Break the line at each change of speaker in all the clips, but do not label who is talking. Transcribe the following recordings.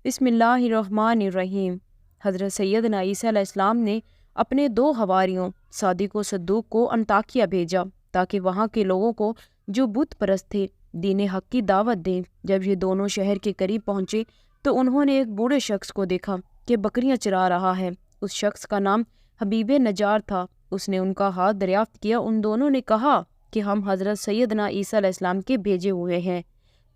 بسم اللہ الرحمن الرحیم۔ حضرت سیدنا عیسیٰ علیہ السلام نے اپنے 2 حواریوں صادق و صدوق کو انطاکیہ بھیجا تاکہ وہاں کے لوگوں کو جو بت پرست تھے دین حق کی دعوت دیں۔ جب یہ دونوں شہر کے قریب پہنچے تو انہوں نے ایک بوڑھے شخص کو دیکھا کہ بکریاں چرا رہا ہے۔ اس شخص کا نام حبیب نجار تھا۔ اس نے ان کا ہاتھ دریافت کیا۔ ان دونوں نے کہا کہ ہم حضرت سیدنا عیسیٰ علیہ السلام کے بھیجے ہوئے ہیں،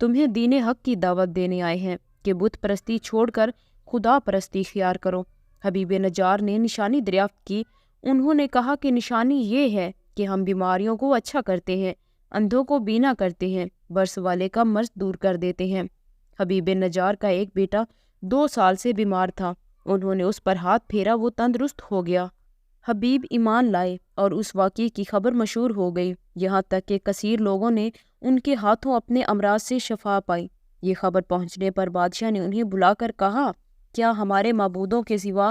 تمہیں دین حق کی دعوت دینے آئے ہیں کہ بت پرستی چھوڑ کر خدا پرستی اختیار کرو۔ حبیب نجار نے نشانی دریافت کی۔ انہوں نے کہا کہ نشانی یہ ہے کہ ہم بیماریوں کو اچھا کرتے ہیں، اندھوں کو بینا کرتے ہیں، برس والے کا مرض دور کر دیتے ہیں۔ حبیب نجار کا ایک بیٹا 2 سال سے بیمار تھا۔ انہوں نے اس پر ہاتھ پھیرا، وہ تندرست ہو گیا۔ حبیب ایمان لائے اور اس واقعے کی خبر مشہور ہو گئی، یہاں تک کہ کثیر لوگوں نے ان کے ہاتھوں اپنے امراض سے شفا پائی۔ یہ خبر پہنچنے پر بادشاہ نے انہیں بلا کر کہا، کیا ہمارے معبودوں کے سوا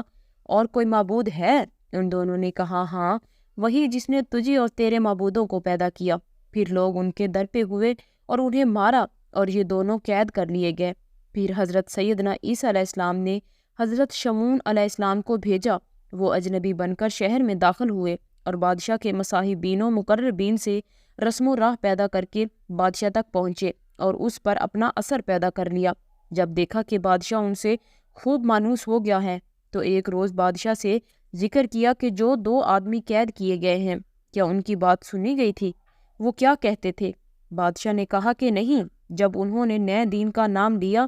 اور کوئی معبود ہے؟ ان دونوں نے کہا، ہاں، وہی جس نے تجھے اور تیرے معبودوں کو پیدا کیا۔ پھر لوگ ان کے در پہ ہوئے اور انہیں مارا اور یہ دونوں قید کر لیے گئے۔ پھر حضرت سیدنا عیسیٰ علیہ السلام نے حضرت شمعون علیہ السلام کو بھیجا۔ وہ اجنبی بن کر شہر میں داخل ہوئے اور بادشاہ کے مصاحبین و مقربین سے رسم و راہ پیدا کر کے بادشاہ تک پہنچے اور اس پر اپنا اثر پیدا کر لیا۔ جب دیکھا کہ بادشاہ ان سے خوب مانوس ہو گیا ہے تو ایک روز بادشاہ سے ذکر کیا کہ جو 2 آدمی قید کیے گئے ہیں، کیا ان کی بات سنی گئی تھی؟ وہ کیا کہتے تھے؟ بادشاہ نے کہا کہ نہیں۔ جب انہوں نے نئے دین کا نام لیا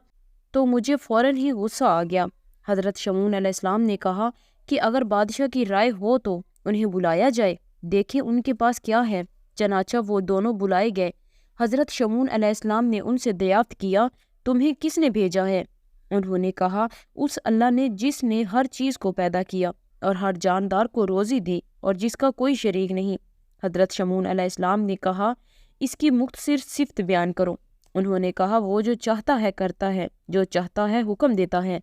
تو مجھے فوراً ہی غصہ آ گیا۔ حضرت شمعون علیہ السلام نے کہا کہ اگر بادشاہ کی رائے ہو تو انہیں بلایا جائے، دیکھیں ان کے پاس کیا ہے۔ چنانچہ وہ دونوں بلائے گئے۔ حضرت شمعون علیہ السلام نے ان سے دریافت کیا، تمہیں کس نے بھیجا ہے؟ انہوں نے کہا، اس اللہ نے جس نے ہر چیز کو پیدا کیا اور ہر جاندار کو روزی دی اور جس کا کوئی شریک نہیں۔ حضرت شمعون علیہ السلام نے کہا، اس کی مختصر صفت بیان کرو۔ انہوں نے کہا، وہ جو چاہتا ہے کرتا ہے، جو چاہتا ہے حکم دیتا ہے۔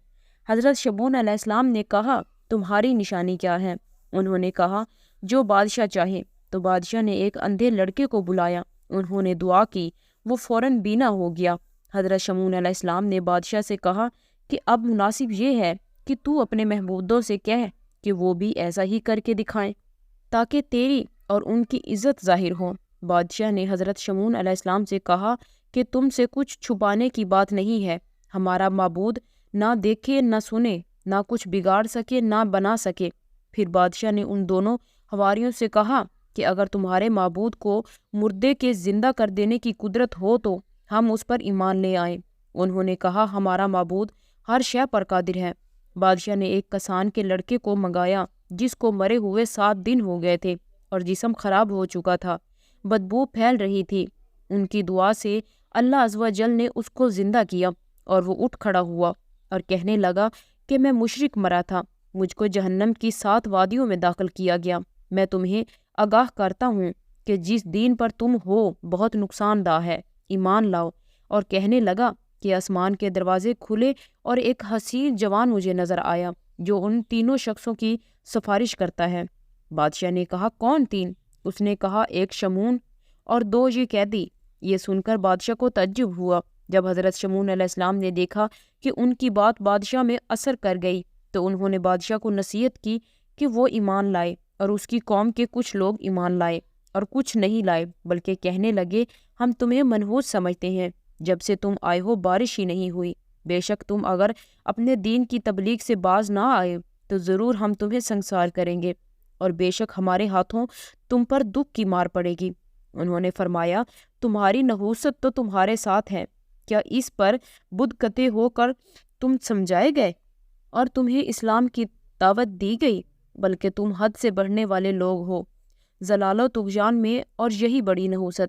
حضرت شمعون علیہ السلام نے کہا، تمہاری نشانی کیا ہے؟ انہوں نے کہا، جو بادشاہ چاہے۔ تو بادشاہ نے ایک اندھے لڑکے کو بلایا، انہوں نے دعا کی، وہ فوراً بینا ہو گیا۔ حضرت شمعون علیہ السلام نے بادشاہ سے کہا کہ اب مناسب یہ ہے کہ تو اپنے محبوبوں سے کہہ کہ وہ بھی ایسا ہی کر کے دکھائیں تاکہ تیری اور ان کی عزت ظاہر ہو۔ بادشاہ نے حضرت شمعون علیہ السلام سے کہا کہ تم سے کچھ چھپانے کی بات نہیں ہے۔ ہمارا معبود نہ دیکھے نہ سنے، نہ کچھ بگاڑ سکے نہ بنا سکے۔ پھر بادشاہ نے ان دونوں حواریوں سے کہا کہ اگر تمہارے معبود کو مردے کے زندہ کر دینے کی قدرت ہو تو ہم اس پر ایمان لے آئیں۔ انہوں نے کہا، ہمارا معبود ہر شے پر قادر ہے۔ بادشاہ نے ایک کسان کے لڑکے کو منگایا جس کو مرے ہوئے 7 دن ہو گئے تھے اور جسم خراب ہو چکا تھا، بدبو پھیل رہی تھی۔ ان کی دعا سے اللہ عز و جل نے اس کو زندہ کیا اور وہ اٹھ کھڑا ہوا اور کہنے لگا کہ میں مشرک مرا تھا، مجھ کو جہنم کی 7 وادیوں میں داخل کیا گیا۔ میں تمہیں آگاہ کرتا ہوں کہ جس دین پر تم ہو بہت نقصان دہ ہے، ایمان لاؤ۔ اور کہنے لگا کہ آسمان کے دروازے کھلے اور ایک حسین جوان مجھے نظر آیا جو ان 3 شخصوں کی سفارش کرتا ہے۔ بادشاہ نے کہا، کون 3؟ اس نے کہا، ایک شمعون اور 2 یہ قیدی۔ یہ سن کر بادشاہ کو تعجب ہوا۔ جب حضرت شمعون علیہ السلام نے دیکھا کہ ان کی بات بادشاہ میں اثر کر گئی تو انہوں نے بادشاہ کو نصیحت کی کہ وہ ایمان لائے، اور اس کی قوم کے کچھ لوگ ایمان لائے اور کچھ نہیں لائے، بلکہ کہنے لگے، ہم تمہیں منحوس سمجھتے ہیں، جب سے تم آئے ہو بارش ہی نہیں ہوئی۔ بے شک تم اگر اپنے دین کی تبلیغ سے باز نہ آئے تو ضرور ہم تمہیں سنسار کریں گے، اور بے شک ہمارے ہاتھوں تم پر دکھ کی مار پڑے گی۔ انہوں نے فرمایا، تمہاری نحوست تو تمہارے ساتھ ہے، کیا اس پر بدقطع ہو کر تم سمجھائے گئے اور تمہیں اسلام کی دعوت دی گئی؟ بلکہ تم حد سے بڑھنے والے لوگ ہو، ضلال و طغیان میں، اور یہی بڑی نحوست ہے۔